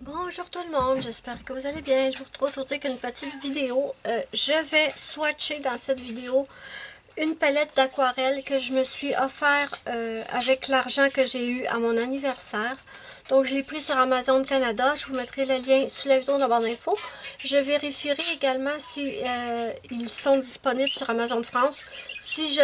Bonjour tout le monde, j'espère que vous allez bien. Je vous retrouve aujourd'hui avec une petite vidéo. Je vais swatcher dans cette vidéo une palette d'aquarelle que je me suis offert avec l'argent que j'ai eu à mon anniversaire. Donc je l'ai pris sur Amazon Canada. Je vous mettrai le lien sous la vidéo dans la barre d'infos. Je vérifierai également si ils sont disponibles sur Amazon France. Si je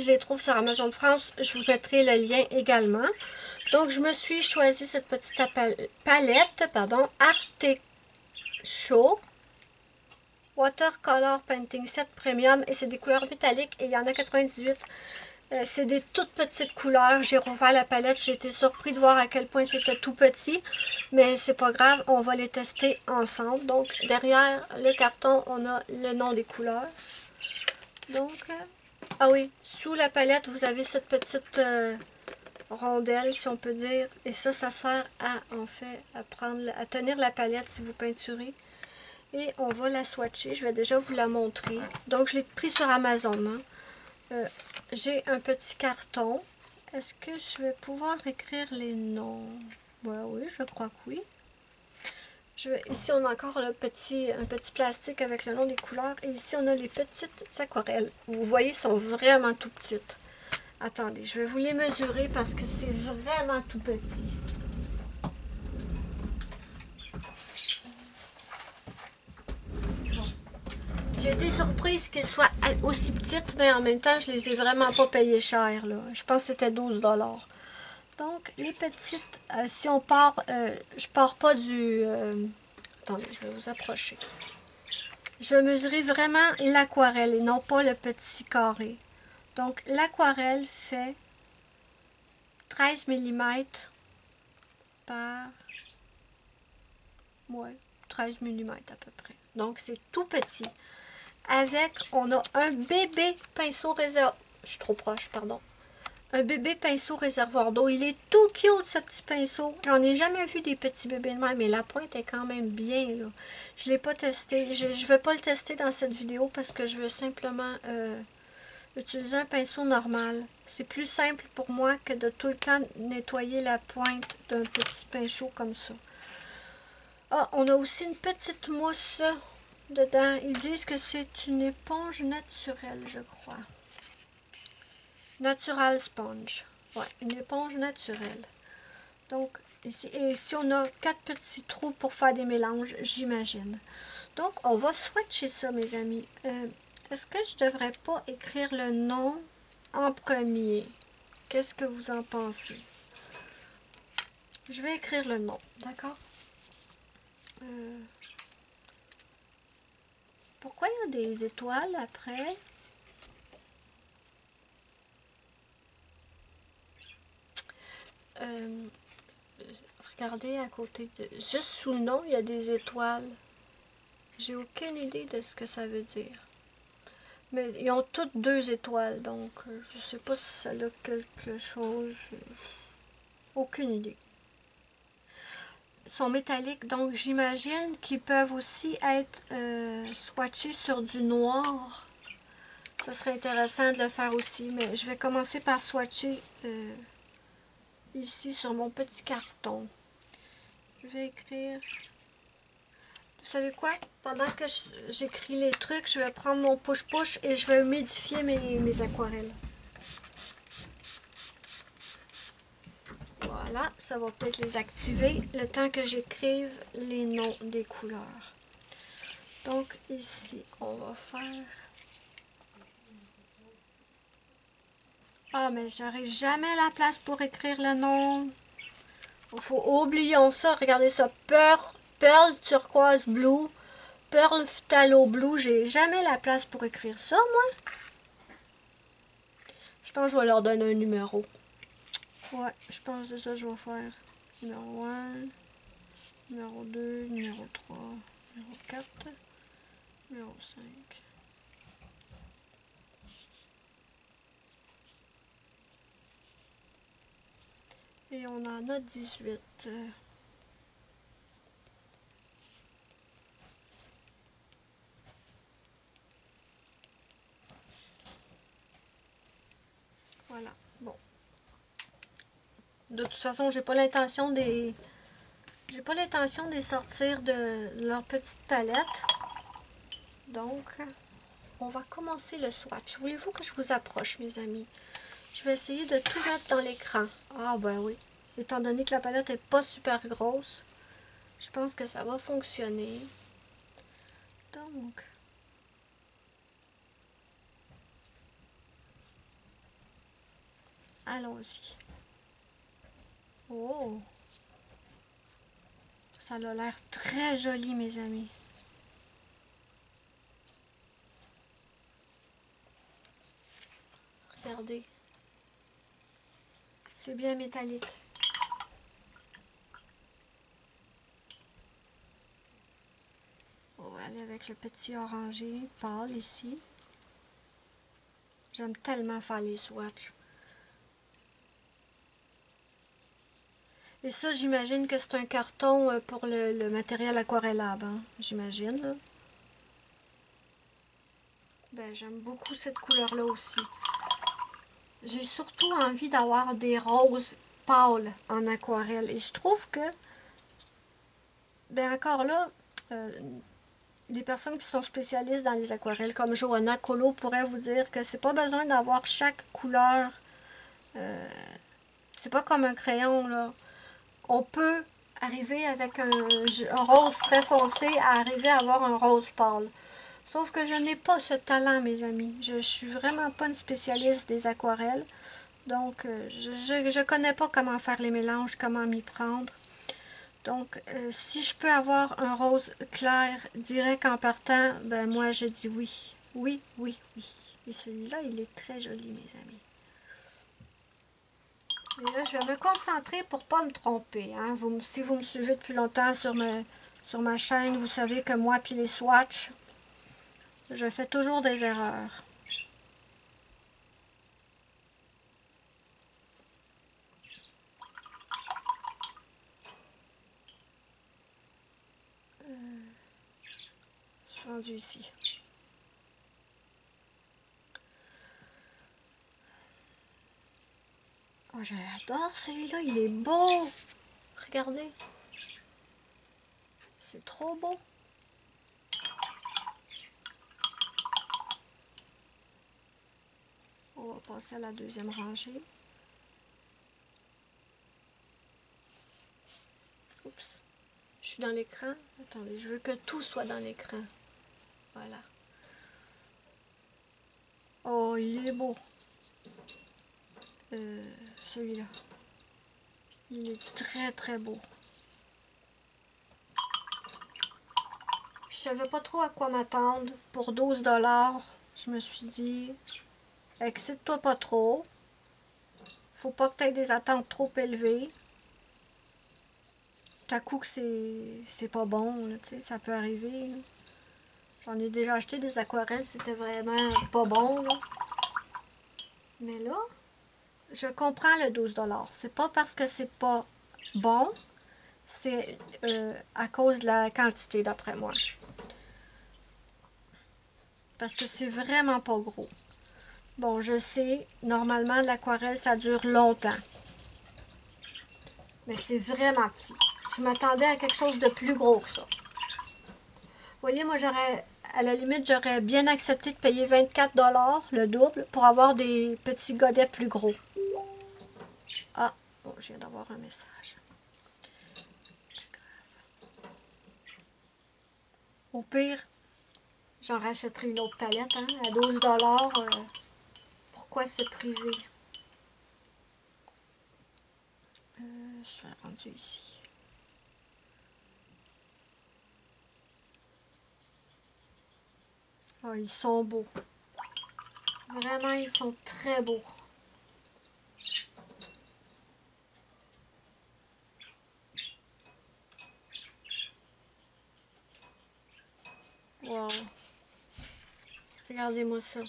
les trouve sur Amazon France, je vous mettrai le lien également. Donc, je me suis choisi cette petite palette, Arte Show Watercolor Painting Set Premium. Et c'est des couleurs métalliques et il y en a 98. C'est des toutes petites couleurs. J'ai rouvert la palette. J'ai été surpris de voir à quel point c'était tout petit. Mais c'est pas grave, on va les tester ensemble. Donc, derrière le carton, on a le nom des couleurs. Donc, ah oui, sous la palette, vous avez cette petite rondelle, si on peut dire. Et ça sert à tenir la palette si vous peinturez. Et on va la swatcher. Je vais déjà vous la montrer. Donc, je l'ai pris sur Amazon. J'ai un petit carton. Est-ce que je vais pouvoir écrire les noms? Ben oui, je crois que oui. Ici, on a encore un petit plastique avec le nom des couleurs. Et ici, on a les petites aquarelles. Vous voyez, elles sont vraiment tout petites. Attendez, je vais vous les mesurer parce que c'est vraiment tout petit. J'ai été surprise qu'elles soient aussi petites, mais en même temps, je les ai vraiment pas payées cher, là. Je pense que c'était 12 $. Donc, les petites, si on part, je pars pas du... attendez, je vais vous approcher. Je vais mesurer vraiment l'aquarelle et non pas le petit carré. Donc, l'aquarelle fait 13 mm par... ouais, 13 mm à peu près. Donc, c'est tout petit. On a un bébé pinceau réservoir. Je suis trop proche, pardon. Un bébé pinceau réservoir d'eau. Il est tout cute, ce petit pinceau. J'en ai jamais vu des petits bébés de même, mais la pointe est quand même bien, là. Je ne l'ai pas testé. Je ne vais pas le tester dans cette vidéo parce que je veux simplement utiliser un pinceau normal. C'est plus simple pour moi que de tout le temps nettoyer la pointe d'un petit pinceau comme ça. Ah, on a aussi une petite mousse dedans. Ils disent que c'est une éponge naturelle, je crois. Natural sponge. Ouais, une éponge naturelle. Donc, ici on a 4 petits trous pour faire des mélanges, j'imagine. Donc, on va swatcher ça, mes amis. Est-ce que je devrais pas écrire le nom en premier? Qu'est-ce que vous en pensez? Je vais écrire le nom, d'accord? Pourquoi il y a des étoiles après? Euh, regardez à côté, juste sous le nom, il y a des étoiles. J'ai aucune idée de ce que ça veut dire. Mais ils ont toutes 2 étoiles, donc je sais pas si ça a quelque chose. Aucune idée. Ils sont métalliques, donc j'imagine qu'ils peuvent aussi être swatchés sur du noir. Ça serait intéressant de le faire aussi, mais je vais commencer par swatcher ici sur mon petit carton. Je vais écrire... Vous savez quoi? Pendant que j'écris les trucs, je vais prendre mon push-push et je vais humidifier mes aquarelles. Voilà, ça va peut-être les activer le temps que j'écrive les noms des couleurs. Donc ici, on va faire... Ah, mais j'aurai jamais la place pour écrire le nom. Il faut oublier ça. Regardez ça. Pearl turquoise blue. Pearl phthalo blue. J'ai jamais la place pour écrire ça, moi. Je pense que je vais leur donner un numéro. Ouais, je pense que c'est ça que je vais faire. Numéro 1, numéro 2, numéro 3, numéro 4, numéro 5. Et on en a 18. Voilà. Bon. De toute façon, j'ai pas l'intention de J'ai pas l'intention de les sortir de leur petite palette. Donc, on va commencer le swatch. Voulez-vous que je vous approche, mes amis? Je vais essayer de tout mettre dans l'écran. Ah ben oui. Étant donné que la palette n'est pas super grosse, je pense que ça va fonctionner. Donc, allons-y. Oh! Ça a l'air très joli, mes amis. Regardez. C'est bien métallique. On va aller avec le petit orangé pâle ici. J'aime tellement faire les swatchs. Et ça, j'imagine que c'est un carton pour le matériel aquarellable, hein? J'imagine, là. Ben, j'aime beaucoup cette couleur-là aussi. J'ai surtout envie d'avoir des roses pâles en aquarelle. Et je trouve que, ben encore là, les personnes qui sont spécialistes dans les aquarelles, comme Johanna Colo, pourraient vous dire que c'est pas besoin d'avoir chaque couleur. C'est pas comme un crayon, là. On peut arriver avec un rose très foncé à arriver à avoir un rose pâle. Sauf que je n'ai pas ce talent, mes amis. Je suis vraiment pas une spécialiste des aquarelles. Donc, je connais pas comment faire les mélanges, comment m'y prendre. Donc, si je peux avoir un rose clair direct en partant, ben moi, je dis oui. Oui, oui, oui. Et celui-là, il est très joli, mes amis. Et là, je vais me concentrer pour pas me tromper. Hein. Si vous me suivez depuis longtemps sur ma chaîne, vous savez que moi puis les swatchs, je fais toujours des erreurs. Je suis rendue ici. Oh, j'adore celui-là, il est beau. Regardez. C'est trop beau. On va passer à la deuxième rangée. Oups. Je suis dans l'écran. Attendez, je veux que tout soit dans l'écran. Voilà. Oh, il est beau. Celui-là. Il est très très beau. Je savais pas trop à quoi m'attendre. Pour 12 $, je me suis dit, excite-toi pas trop. Faut pas que tu aies des attentes trop élevées. Tout à coup que c'est pas bon, là, tu sais, ça peut arriver. J'en ai déjà acheté des aquarelles, c'était vraiment pas bon, là. Mais là, je comprends le 12 $. C'est pas parce que c'est pas bon, c'est à cause de la quantité, d'après moi. Parce que c'est vraiment pas gros. Bon, je sais, normalement, l'aquarelle, ça dure longtemps. Mais c'est vraiment petit. Je m'attendais à quelque chose de plus gros que ça. Vous voyez, moi, à la limite, j'aurais bien accepté de payer 24 $, le double, pour avoir des petits godets plus gros. Ah, bon, je viens d'avoir un message. Au pire, j'en rachèterai une autre palette, hein, à 12 $. Pourquoi se priver? Je suis rendue ici. Oh, ils sont beaux. Vraiment, ils sont très beaux. Wow. Regardez-moi ça.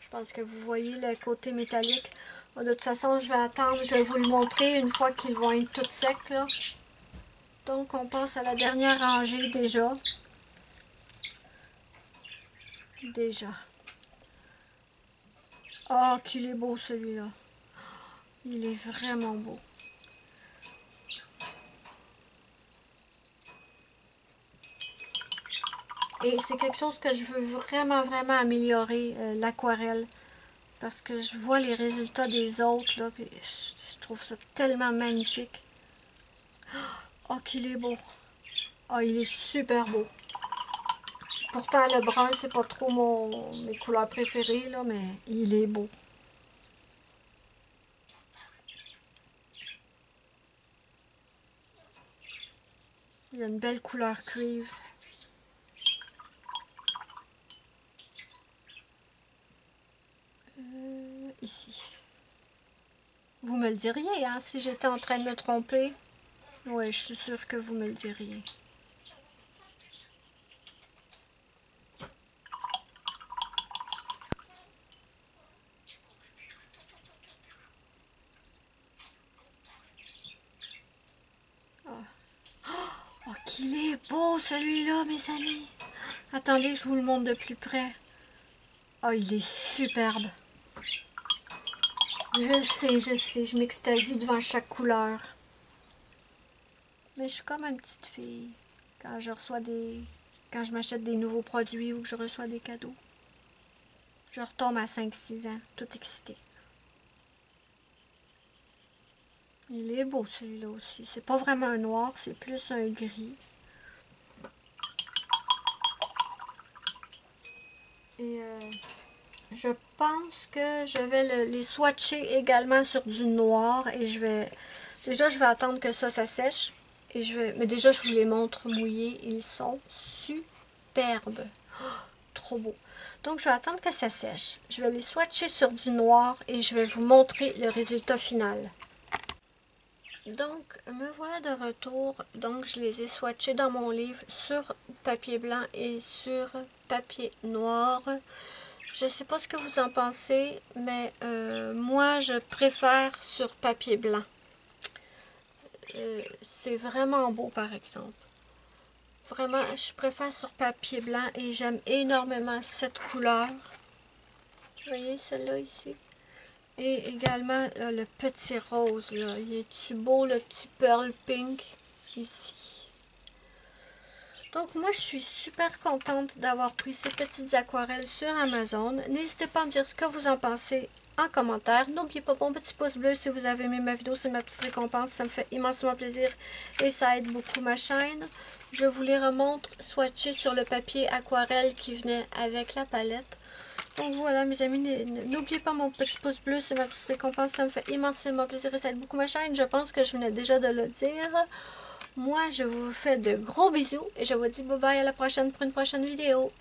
Je pense que vous voyez le côté métallique. Bon, de toute façon, je vais attendre. Je vais vous le montrer une fois qu'ils vont être tout secs, là. Donc, on passe à la dernière rangée déjà. Déjà. Oh, qu'il est beau celui-là. Il est vraiment beau. Et c'est quelque chose que je veux vraiment, vraiment améliorer, l'aquarelle. Parce que je vois les résultats des autres, là, puis je trouve ça tellement magnifique. Oh, qu'il est beau. Oh, il est super beau. Pourtant, le brun, c'est pas trop mes couleurs préférées, là, mais il est beau. Il a une belle couleur cuivre. Ici. Vous me le diriez, hein, si j'étais en train de me tromper. Oui, je suis sûre que vous me le diriez. Oh, qu'il est beau celui-là, mes amis. Attendez, je vous le montre de plus près. Oh, il est superbe. Je sais, je m'extasie devant chaque couleur. Mais je suis comme une petite fille quand je reçois quand je m'achète des nouveaux produits ou que je reçois des cadeaux. Je retombe à 5-6 ans, toute excitée. Il est beau celui-là aussi. C'est pas vraiment un noir, c'est plus un gris. Et je pense que je vais les swatcher également sur du noir. Et déjà, je vais attendre que ça sèche. Mais déjà, je vous les montre mouillés. Ils sont superbes. Trop beau. Donc, je vais attendre que ça sèche. Je vais les swatcher sur du noir et je vais vous montrer le résultat final. Donc, me voilà de retour. Donc, je les ai swatchés dans mon livre sur papier blanc et sur papier noir. Je ne sais pas ce que vous en pensez, mais moi, je préfère sur papier blanc. C'est vraiment beau, par exemple. Vraiment, je préfère sur papier blanc et j'aime énormément cette couleur. Vous voyez celle-là ici? Et également le petit rose, là. Il est-tu beau, le petit pearl pink ici? Donc moi, je suis super contente d'avoir pris ces petites aquarelles sur Amazon. N'hésitez pas à me dire ce que vous en pensez en commentaire. N'oubliez pas mon petit pouce bleu si vous avez aimé ma vidéo, c'est ma petite récompense. Ça me fait immensément plaisir et ça aide beaucoup ma chaîne. Je vous les remontre swatchés sur le papier aquarelle qui venait avec la palette. Donc voilà mes amis, n'oubliez pas mon petit pouce bleu, c'est ma petite récompense, ça me fait immensément plaisir et ça aide beaucoup ma chaîne. Je pense que je venais déjà de le dire. Moi, je vous fais de gros bisous et je vous dis bye bye à la prochaine pour une prochaine vidéo.